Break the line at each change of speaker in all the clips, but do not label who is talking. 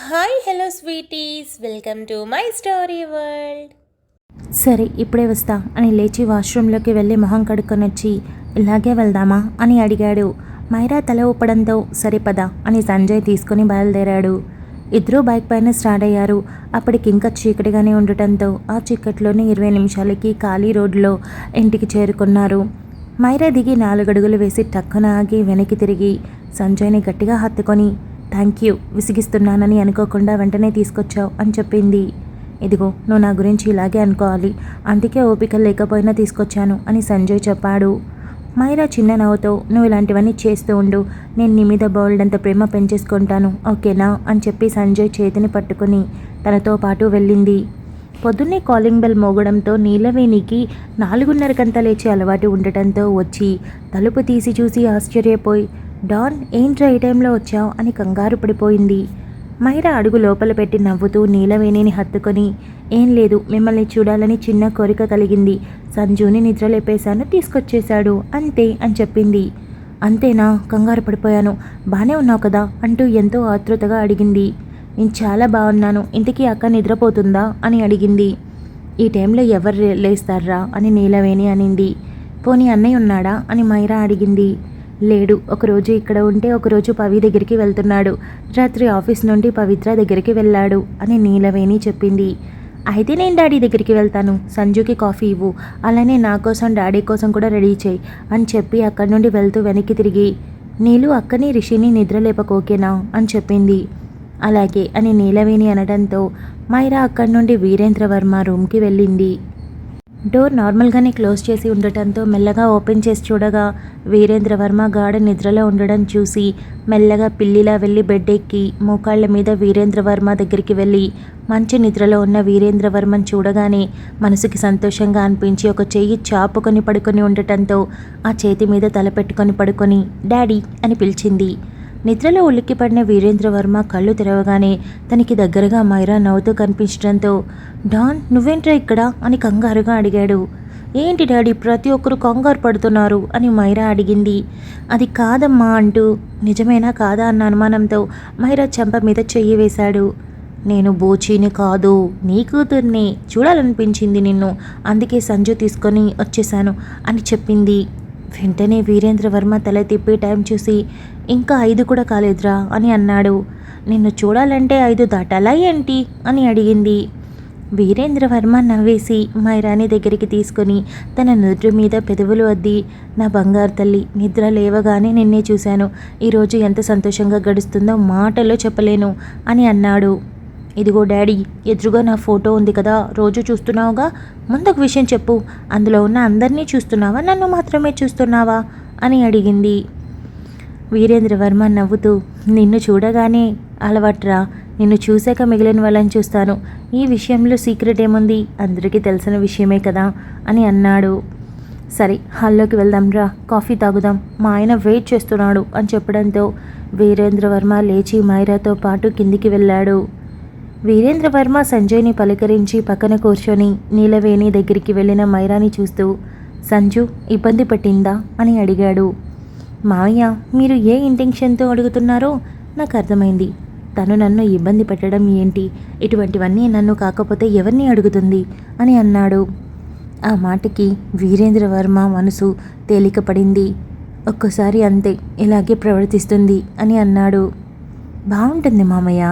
Hi hello sweeties, welcome to my story world.
సరే ఇప్పుడే వస్తా అని లేచి వాష్రూమ్లోకి వెళ్ళి మొహం కడుక్కొని వచ్చి ఇలాగే వెళ్దామా అని అడిగాడు. మైరా తల ఊపడంతో సరిపద అని సంజయ్ తీసుకుని బయలుదేరాడు. ఇద్దరూ బైక్ పైన స్టార్ట్ అయ్యారు. అప్పటికి ఇంకా చీకటిగానే ఉండటంతో ఆ చీకట్లోనే 20 నిమిషాలకి ఖాళీ రోడ్లో ఇంటికి చేరుకున్నారు. మైరా దిగి 4 అడుగులు వేసి టక్కున ఆగి వెనక్కి తిరిగి సంజయ్ని గట్టిగా హత్తుకొని థ్యాంక్ యూ, విసిగిస్తున్నానని అనుకోకుండా వెంటనే తీసుకొచ్చావు అని చెప్పింది. ఇదిగో నువ్వు నా గురించి ఇలాగే అనుకోవాలి, అందుకే ఓపిక లేకపోయినా తీసుకొచ్చాను అని సంజయ్ చెప్పాడు. మైరా చిన్న నవ్వుతో నువ్వు ఇలాంటివన్నీ చేస్తూ ఉండు, నేను నీ మీద బోల్డంత ప్రేమ పెంచేసుకుంటాను, ఓకేనా అని చెప్పి సంజయ్ చేతిని పట్టుకుని తనతో పాటు వెళ్ళింది. పొద్దున్నే కాలింగ్ బెల్ మోగడంతో నీలవేణికి 4:30 లేచే అలవాటు ఉండటంతో వచ్చి తలుపు తీసి చూసి ఆశ్చర్యపోయి డాన్ ఏంట్రా ఈ టైంలో వచ్చావు అని కంగారు పడిపోయింది. మైరా అడుగు లోపల పెట్టి నవ్వుతూ నీలవేణిని హత్తుకొని ఏం లేదు, మిమ్మల్ని చూడాలని చిన్న కోరిక కలిగింది, సంజుని నిద్రలేపేశాను, తీసుకొచ్చేశాడు అంతే అని చెప్పింది. అంతేనా, కంగారు పడిపోయాను, బాగానే ఉన్నావు కదా అంటూ ఎంతో ఆతృతగా అడిగింది. నేను చాలా బాగున్నాను, ఇంటికి అక్క నిద్రపోతుందా అని అడిగింది. ఈ టైంలో ఎవరు లేస్తారా అని నీలవేణి అనింది. పోనీ అన్నయ్య ఉన్నాడా అని మైరా అడిగింది. లేడు, ఒకరోజు ఇక్కడ ఉంటే ఒకరోజు పవి దగ్గరికి వెళ్తున్నాడు, రాత్రి ఆఫీస్ నుండి పవిత్ర దగ్గరికి వెళ్ళాడు అని నీలవేణి చెప్పింది. అయితే నేను డాడీ దగ్గరికి వెళ్తాను, సంజుకి కాఫీ ఇవ్వు, అలానే నా కోసం డాడీ కోసం కూడా రెడీ చేయి అని చెప్పి అక్కడి నుండి వెళ్తూ వెనక్కి తిరిగి నీలు అక్కని రిషిని నిద్రలేపకోకేనా అని చెప్పింది. అలాగే అని నీలవేణి అనడంతో మైరా అక్కడి నుండి వీరేంద్రవర్మ రూమ్కి వెళ్ళింది. డోర్ నార్మల్గానే క్లోజ్ చేసి ఉండటంతో మెల్లగా ఓపెన్ చేసి చూడగా వీరేంద్రవర్మ గాఢ నిద్రలో ఉండడం చూసి మెల్లగా పిల్లిలా వెళ్ళి బెడ్ ఎక్కి మోకాళ్ళ మీద వీరేంద్రవర్మ దగ్గరికి వెళ్ళి మంచి నిద్రలో ఉన్న వీరేంద్రవర్మను చూడగానే మనసుకి సంతోషంగా అనిపించి ఒక చెయ్యి చాపుకొని పడుకొని ఉండటంతో ఆ చేతి మీద తల పెట్టుకొని పడుకొని డాడీ అని పిలిచింది. నిద్రలో ఉలిక్కిపడిన వీరేంద్రవర్మ కళ్ళు తెరవగానే తనకి దగ్గరగా మైరా నవ్వుతూ కనిపించడంతో డాన్ నువ్వేంట్రా ఇక్కడ అని కంగారుగా అడిగాడు. ఏంటి డాడీ ప్రతి ఒక్కరు కంగారు పడుతున్నారు అని మైరా అడిగింది. అది కాదమ్మా అంటూ నిజమేనా కాదా అన్న అనుమానంతో మైరా చెంప మీద చెయ్యి వేశాడు. నేను బోచీని కాదు, నీ కూతుర్ని చూడాలనిపించింది నిన్ను, అందుకే సంజు తీసుకొని వచ్చేసాను అని చెప్పింది. వెంటనే వీరేంద్రవర్మ తల తిప్పి టైం చూసి ఇంకా 5 కూడా కాలేదురా అని అన్నాడు. నిన్ను చూడాలంటే 5 దాటాలా ఏంటి అని అడిగింది. వీరేంద్రవర్మ నవ్వేసి మైరాని దగ్గరికి తీసుకొని తన నుదుటి మీద పెదవులు అద్ది నా బంగారు తల్లి, నిద్ర లేవగానే నిన్నే చూశాను, ఈరోజు ఎంత సంతోషంగా గడుస్తుందో మాటల్లో చెప్పలేను అని అన్నాడు. ఇదిగో డాడీ, ఎదురుగా నా ఫోటో ఉంది కదా, రోజు చూస్తున్నావుగా, ముందొక విషయం చెప్పు, అందులో ఉన్న అందరినీ చూస్తున్నావా, నన్ను మాత్రమే చూస్తున్నావా అని అడిగింది. వీరేంద్రవర్మ నవ్వుతూ నిన్ను చూడగానే అలవాట్రా, నిన్ను చూశాక మిగిలిన వాళ్ళని చూస్తాను, ఈ విషయంలో సీక్రెట్ ఏముంది, అందరికీ తెలిసిన విషయమే కదా అని అన్నాడు. సరే హాల్లోకి వెళ్దాం రా, కాఫీ తాగుదాం, మా ఆయన వెయిట్ చేస్తున్నాడు అని చెప్పడంతో వీరేంద్రవర్మ లేచి మైరాతో పాటు కిందికి వెళ్ళాడు. వీరేంద్రవర్మ సంజయ్ని పలకరించి పక్కన కూర్చొని నీలవేణి దగ్గరికి వెళ్ళిన మైరాని చూస్తూ సంజు ఇబ్బంది పట్టిందా అని అడిగాడు. మావయ్య, మీరు ఏ ఇంటెన్షన్తో అడుగుతున్నారో నాకు అర్థమైంది, తను నన్ను ఇబ్బంది పెట్టడం ఏంటి, ఇటువంటివన్నీ నన్ను కాకపోతే ఎవరిని అడుగుతుంది అని అన్నాడు. ఆ మాటకి వీరేంద్రవర్మ మనసు తేలికపడింది. ఒక్కోసారి అంతే, ఇలాగే ప్రవర్తిస్తుంది అని అన్నాడు. బాగుంటుంది మామయ్య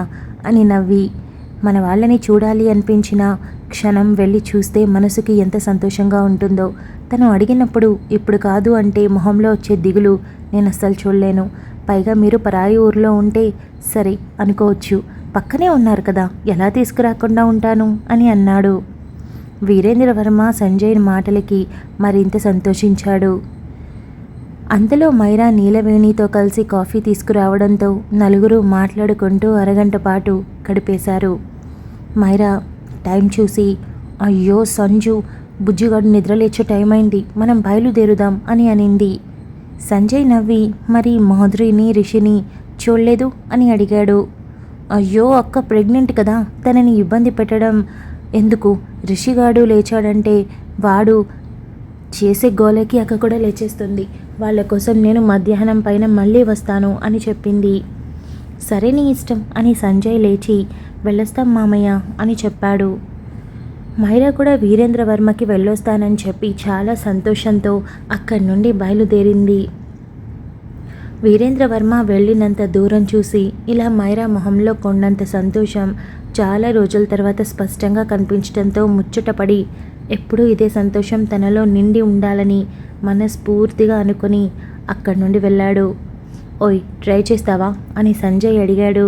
అని నవ్వి మన వాళ్ళని చూడాలి అనిపించిన క్షణం వెళ్ళి చూస్తే మనసుకి ఎంత సంతోషంగా ఉంటుందో, తను అడిగినప్పుడు ఇప్పుడు కాదు అంటే మొహంలో వచ్చే దిగులు నేను అస్సలు చూడలేను, పైగా మీరు పరాయి ఊరిలో ఉంటే సరే అనుకోవచ్చు, పక్కనే ఉన్నారు కదా, ఎలా తీసుకురాకుండా ఉంటాను అని అన్నాడు. వీరేంద్రవర్మ సంజయ్ మాటలకి మరింత సంతోషించాడు. అంతలో మైరా నీలవేణితో కలిసి కాఫీ తీసుకురావడంతో నలుగురు మాట్లాడుకుంటూ అరగంట పాటు గడిపేశారు. మైరా టైం చూసి అయ్యో సంజు, బుజ్జిగాడు నిద్రలేచే టైం అయింది, మనం బయలుదేరుదాం అని అనింది. సంజయ్ నవ్వి మరి మాధురిని రిషిని చూడలేదు అని అడిగాడు. అయ్యో అక్క ప్రెగ్నెంట్ కదా, తనని ఇబ్బంది పెట్టడం ఎందుకు, రిషిగాడు లేచాడంటే వాడు చేసే గోలకి అక్క కూడా లేచేస్తుంది, వాళ్ళ కోసం నేను మధ్యాహ్నం పైన మళ్ళీ వస్తాను అని చెప్పింది. సరే నీ ఇష్టం అని సంజయ్ లేచి వెళ్ళొస్తాం మామయ్య అని చెప్పాడు. మైరా కూడా వీరేంద్రవర్మకి వెళ్ళొస్తానని చెప్పి చాలా సంతోషంతో అక్కడి నుండి బయలుదేరింది. వీరేంద్రవర్మ వెళ్ళినంత దూరం చూసి ఇలా మైరా మొహంలో కొండంత సంతోషం చాలా రోజుల తర్వాత స్పష్టంగా కనిపించడంతో ముచ్చటపడి ఎప్పుడూ ఇదే సంతోషం తనలో నిండి ఉండాలని మనస్ఫూర్తిగా అనుకుని అక్కడి నుండి వెళ్ళాడు. ఓయ్ ట్రై చేస్తావా అని సంజయ్ అడిగాడు.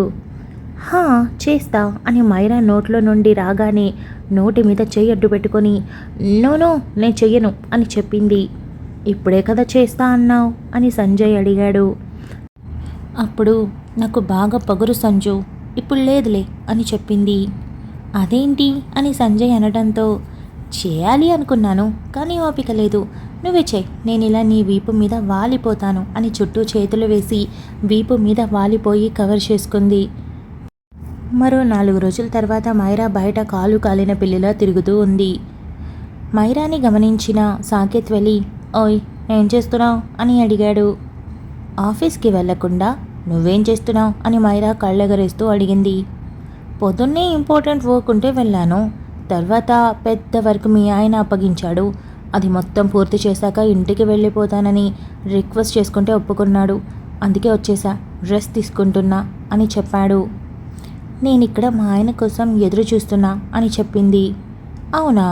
హా చేస్తా అని మైరా నోట్లో నుండి రాగానే నోటి మీద చెయ్యి అడ్డు పెట్టుకొని నో నేను చెయ్యను అని చెప్పింది. ఇప్పుడే కదా చేస్తా అన్నావు అని సంజయ్ అడిగాడు. అప్పుడు నాకు బాగా పొగరు సంజు, ఇప్పుడు లేదులే అని చెప్పింది. అదేంటి అని సంజయ్ అనడంతో చేయాలి అనుకున్నాను కానీ ఓపిక లేదు, నువ్వే చెయ్యి, నేను ఇలా నీ వీపు మీద వాలిపోతాను అని చుట్టూ చేతులు వేసి వీపు మీద వాలిపోయి కవర్ చేసుకుంది. మరో 4 రోజుల తర్వాత మైరా బయట కాలు కాలిన పిల్లిలా తిరుగుతూ ఉంది. మైరాని గమనించిన సాకేత్ వెళ్ళి ఓయ్ ఏం చేస్తున్నావు అని అడిగాడు. ఆఫీస్కి వెళ్లకుండా నువ్వేం చేస్తున్నావు అని మైరా కళ్ళెగరేస్తూ అడిగింది. పొద్దున్నే ఇంపార్టెంట్ వర్క్ ఉంటే వెళ్ళాను, తర్వాత పెద్ద వర్క్ మీ ఆయన అప్పగించాడు, అది మొత్తం పూర్తి చేశాక ఇంటికి వెళ్ళిపోతానని రిక్వెస్ట్ చేసుకుంటే ఒప్పుకున్నాడు, అందుకే వచ్చేసా, రెస్ట్ తీసుకుంటున్నా అని చెప్పాడు. నేనిక్కడ మా ఆయన కోసం ఎదురు చూస్తున్నా అని చెప్పింది. అవునా,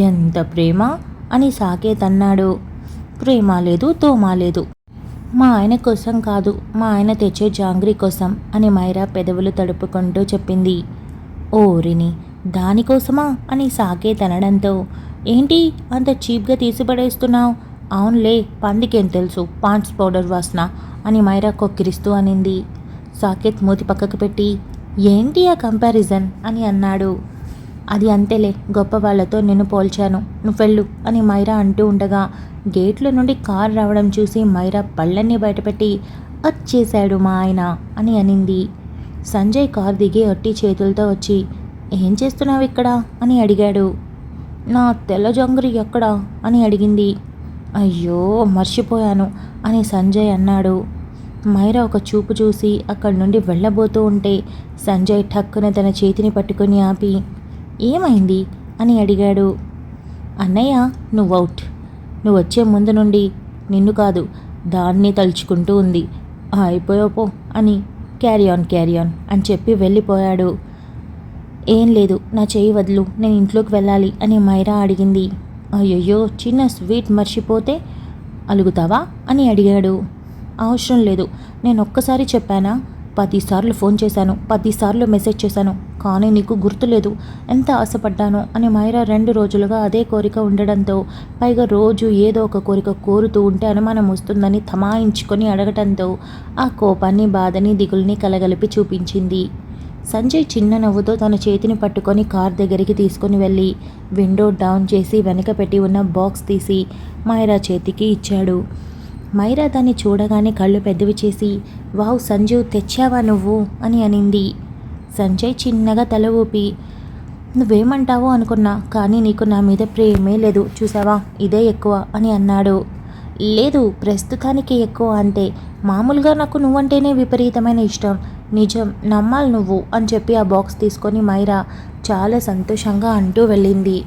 ఎంత ప్రేమ అని సాకేత్ అన్నాడు. ప్రేమ లేదు తోమా లేదు, మా ఆయన కోసం కాదు, మా ఆయన తెచ్చే జాంగ్రీ కోసం అని మైరా పెదవులు తడుపుకుంటూ చెప్పింది. ఓరిని దానికోసమా అని సాకేత్ అనడంతో ఏంటి అంత చీప్గా తీసిపడేస్తున్నావు, అవునులే పందికేం తెలుసు పాండ్స్ పౌడర్ వాసన అని మైరా కొక్కిరిస్తూ అనింది. సాకేత్ మూతి పక్కకు పెట్టి ఏంటి ఆ కంపారిజన్ అని అన్నాడు. అది అంతేలే, గొప్ప వాళ్ళతో నిన్ను పోల్చాను, నువ్వెళ్ళు అని మైరా అంటూ ఉండగా గేట్లో నుండి కారు రావడం చూసి మైరా పళ్ళన్నీ బయటపెట్టి వచ్చేశాడు మా ఆయన అని అనింది. సంజయ్ కారు దిగి ఒట్టి చేతులతో వచ్చి ఏం చేస్తున్నావు ఇక్కడ అని అడిగాడు. నా తెల్ల జంగురి ఎక్కడా అని అడిగింది. అయ్యో మర్చిపోయాను అని సంజయ్ అన్నాడు. మైరా ఒక చూపు చూసి అక్కడి నుండి వెళ్ళబోతూ ఉంటే సంజయ్ ఠక్కున తన చేతిని పట్టుకొని ఆపి ఏమైంది అని అడిగాడు. అన్నయ్య నువ్వౌట్, నువ్వు వచ్చే ముందు నుండి నిన్ను కాదు దాన్ని తలుచుకుంటూ ఉంది, అయిపోయాపో అని క్యారీ ఆన్ అని చెప్పి వెళ్ళిపోయాడు. ఏం లేదు నా చెయ్యి వదులు, నేను ఇంట్లోకి వెళ్ళాలి అని మైరా అడిగింది. అయ్యయ్యో చిన్న స్వీట్ మర్చిపోతే అలుగుతావా అని అడిగాడు. అవసరం లేదు, నేను ఒక్కసారి చెప్పానా, 10 సార్లు ఫోన్ చేశాను, 10 సార్లు మెసేజ్ చేశాను, కానీ నీకు గుర్తులేదు ఎంత ఆశపడ్డానో అని మైరా 2 రోజులుగా అదే కోరిక ఉండడంతో పైగా రోజు ఏదో ఒక కోరిక కోరుతూ ఉంటే అనుమానం వస్తుందని తమాయించుకొని అడగటంతో ఆ కోపాన్ని బాధని దిగుల్ని కలగలిపి చూపించింది. సంజయ్ చిన్న నవ్వుతో తన చేతిని పట్టుకొని కార్ దగ్గరికి తీసుకొని వెళ్ళి విండో డౌన్ చేసి వెనక పెట్టి ఉన్న బాక్స్ తీసి మైరా చేతికి ఇచ్చాడు. మైరా దాన్ని చూడగానే కళ్ళు పెద్దవి చేసి వావ్ సంజు తెచ్చావా నువ్వు అని అనింది. సంజయ్ చిన్నగా తల ఊపి నువ్వేమంటావో అనుకున్నా, కానీ నీకు నా మీద ప్రేమే లేదు చూసావా, ఇదే ఎక్కువ అని అన్నాడు. లేదు ప్రస్తుతానికి ఎక్కువ అంతే, మామూలుగా నాకు నువ్వంటేనే విపరీతమైన ఇష్టం, నిజం నమ్మాలి నువ్వు అని చెప్పి ఆ బాక్స్ తీసుకొని మైరా చాలా సంతోషంగా అంటూ వెళ్ళింది.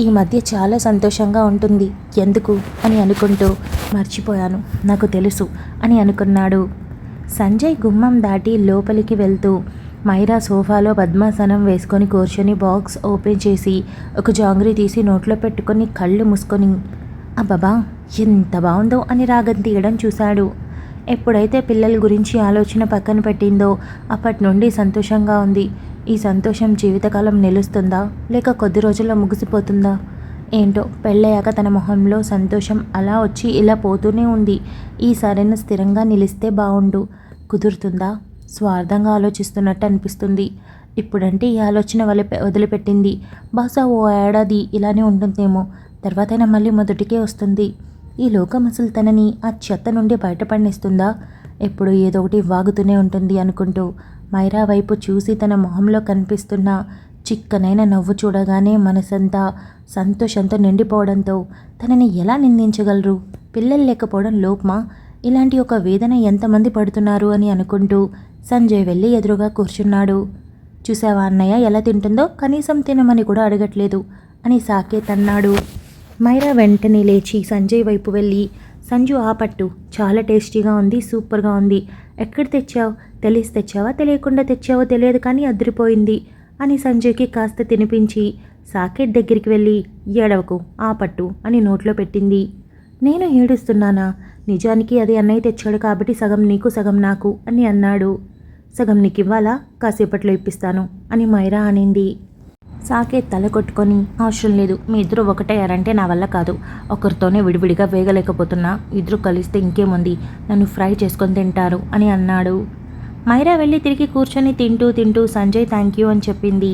ఈ మధ్య చాలా సంతోషంగా ఉంటుంది ఎందుకు అని అనుకుంటూ మర్చిపోయాను నాకు తెలుసు అని అనుకున్నాడు. సంజయ్ గుమ్మం దాటి లోపలికి వెళ్తూ మైరా సోఫాలో పద్మాసనం వేసుకొని కూర్చొని బాక్స్ ఓపెన్ చేసి ఒక జాంగ్రీ తీసి నోట్లో పెట్టుకొని కళ్ళు మూసుకొని అబ్బబ్బా ఎంత బాగుందో అని రాగం తీయడం చూశాడు. ఎప్పుడైతే పిల్లల గురించి ఆలోచన పక్కన పెట్టిందో అప్పటి నుండి సంతోషంగా ఉంది. ఈ సంతోషం జీవితకాలం నిలుస్తుందా లేక కొద్ది రోజుల్లో ముగిసిపోతుందా ఏంటో, పెళ్ళయ్యాక తన మొహంలో సంతోషం అలా వచ్చి ఇలా పోతూనే ఉంది. ఈసారైనా స్థిరంగా నిలిస్తే బాగుండు, కుదురుతుందా? స్వార్థంగా ఆలోచిస్తున్నట్టు అనిపిస్తుంది. ఇప్పుడంటే ఈ ఆలోచన వదిలిపెట్టింది. బహుశా ఓ ఏడాది ఇలానే ఉంటుందేమో, తర్వాతైనా మళ్ళీ మొదటికే వస్తుంది. ఈ లోకం అసలు తనని ఆ చెత్త నుండి బయటపడినిస్తుందా? ఎప్పుడు ఏదో ఒకటి వాగుతూనే ఉంటుంది అనుకుంటూ మైరా వైపు చూసి తన మొహంలో కనిపిస్తున్న చిక్కనైన నవ్వు చూడగానే మనసంతా సంతోషంతో నిండిపోవడంతో తనని ఎలా నిందించగలరు? పిల్లలు లేకపోవడం లోపమా? ఇలాంటి ఒక వేదన ఎంతమంది పడుతున్నారు అని అనుకుంటూ సంజయ్ వెళ్ళి ఎదురుగా కూర్చున్నాడు. చూసావా అన్నయ్య ఎలా తింటుందో, కనీసం తినమని కూడా అడగట్లేదు అని సాకేత్ అన్నాడు. మైరా వెంటనే లేచి సంజయ్ వైపు వెళ్ళి, సంజు ఆ పట్టు, చాలా టేస్టీగా ఉంది, సూపర్గా ఉంది, ఎక్కడ తెచ్చావు, తెలిసి తెచ్చావా తెలియకుండా తెచ్చావో తెలియదు కానీ అదిరిపోయింది అని సంజయ్కి కాస్త తినిపించి సాకేత్ దగ్గరికి వెళ్ళి, ఏడవకు ఆ పట్టు అని నోట్లో పెట్టింది. నేను ఏడుస్తున్నానా? నిజానికి అది అన్నయ్య తెచ్చాడు కాబట్టి సగం నీకు సగం నాకు అని అన్నాడు. సగం నీకు ఇవ్వాలా, కాసేపట్లో ఇప్పిస్తాను అని మైరా అనింది. సాకేత్ తల కొట్టుకొని, అవసరం లేదు, మీ ఇద్దరు ఒకటయ్యారంటే నా వల్ల కాదు, ఒకరితోనే విడివిడిగా వేగలేకపోతున్నా, ఇద్దరు కలిస్తే ఇంకేముంది, నన్ను ఫ్రై చేసుకొని తింటారు అని అన్నాడు. మైరా వెళ్ళి తిరిగి కూర్చొని తింటూ సంజయ్ థ్యాంక్ యూ అని చెప్పింది.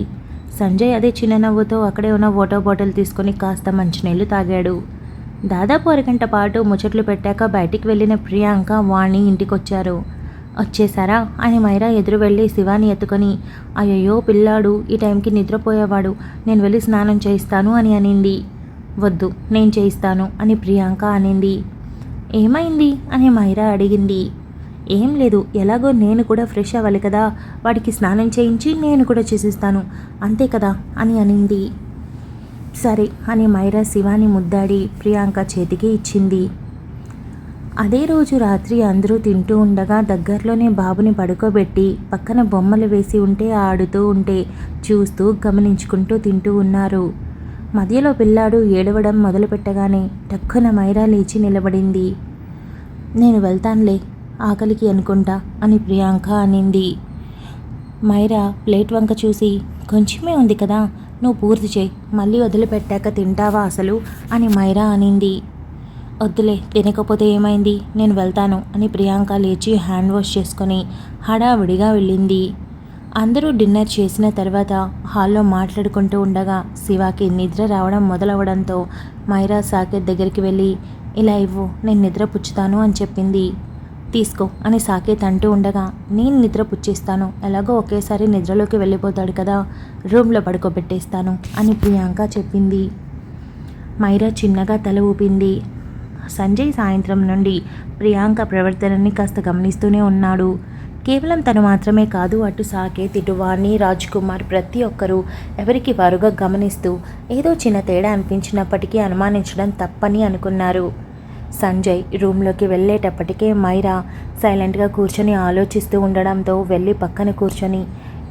సంజయ్ అదే చిన్న నవ్వుతో అక్కడే ఉన్న వాటర్ బాటిల్ తీసుకొని కాస్త మంచినీళ్ళు తాగాడు. దాదాపు అరగంట పాటు ముచ్చట్లు పెట్టాక బయటికి వెళ్ళిన ప్రియాంక, వాణి ఇంటికొచ్చారు. వచ్చేసారా అని మైరా ఎదురు వెళ్ళి శివాని ఎత్తుకొని, అయ్యయ్యో పిల్లాడు ఈ టైంకి నిద్రపోయేవాడు, నేను వెళ్ళి స్నానం చేయిస్తాను అని అనింది. వద్దు నేను చేయిస్తాను అని ప్రియాంక అనింది. ఏమైంది అని మైరా అడిగింది. ఏం లేదు, ఎలాగో నేను కూడా ఫ్రెష్ అవ్వాలి కదా, వాడికి స్నానం చేయించి నేను కూడా చేసిస్తాను అంతే కదా అని అనింది. సరే అని మైరా శివాని ముద్దాడి ప్రియాంక చేతికి ఇచ్చింది. అదే రోజు రాత్రి అందరూ తింటూ ఉండగా దగ్గరలోనే బాబుని పడుకోబెట్టి పక్కన బొమ్మలు వేసి ఉంటే ఆడుతూ ఉంటే చూస్తూ గమనించుకుంటూ తింటూ ఉన్నారు. మధ్యలో పిల్లాడు ఏడవడం మొదలుపెట్టగానే టక్కున మైరా లేచి నిలబడింది. నేను వెళ్తానులే, ఆకలికి అనుకుంటా అని ప్రియాంక అనింది. మైరా ప్లేట్ వంక చూసి, కొంచెమే ఉంది కదా, నువ్వు పూర్తి చేయి, మళ్ళీ వదిలిపెట్టాక తింటావా అసలు అని మైరా అనింది. వద్దులే, తినకపోతే ఏమైంది, నేను వెళ్తాను అని ప్రియాంక లేచి హ్యాండ్ వాష్ చేసుకొని హడావిడిగా వెళ్ళింది. అందరూ డిన్నర్ చేసిన తర్వాత హాల్లో మాట్లాడుకుంటూ ఉండగా శివాకి నిద్ర రావడం మొదలవడంతో మైరా సాకేత్ దగ్గరికి వెళ్ళి, ఇలా ఇవ్వు, నేను నిద్ర పుచ్చుతాను అని చెప్పింది. తీసుకో అని సాకేత్ అంటూ ఉండగా, నేను నిద్ర పుచ్చేస్తాను, ఎలాగో ఒకేసారి నిద్రలోకి వెళ్ళిపోతాడు కదా, రూమ్లో పడుకోబెట్టేస్తాను అని ప్రియాంక చెప్పింది. మైరా చిన్నగా తల ఊపింది. సంజయ్ సాయంత్రం నుండి ప్రియాంక ప్రవర్తనని కాస్త గమనిస్తూనే ఉన్నాడు. కేవలం తను మాత్రమే కాదు, అటు సాకేత్, ఇటు వాణి, రాజ్ కుమార్ ప్రతి ఒక్కరూ ఎవరికి వారుగా గమనిస్తూ ఏదో చిన్న తేడా అనిపించినప్పటికీ అనుమానించడం తప్పని అనుకున్నారు. సంజయ్ రూమ్లోకి వెళ్ళేటప్పటికే మైరా సైలెంట్గా కూర్చొని ఆలోచిస్తూ ఉండడంతో వెళ్ళి పక్కన కూర్చొని,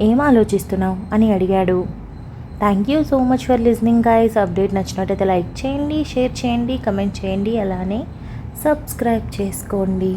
ఏం ఆలోచిస్తున్నావు అని అడిగాడు. Thank you so much for listening guys. Update నచ్చినట్టయితే లైక్ చేయండి, షేర్ చేయండి, కమెంట్ చేయండి, అలానే సబ్స్క్రైబ్ చేసుకోండి.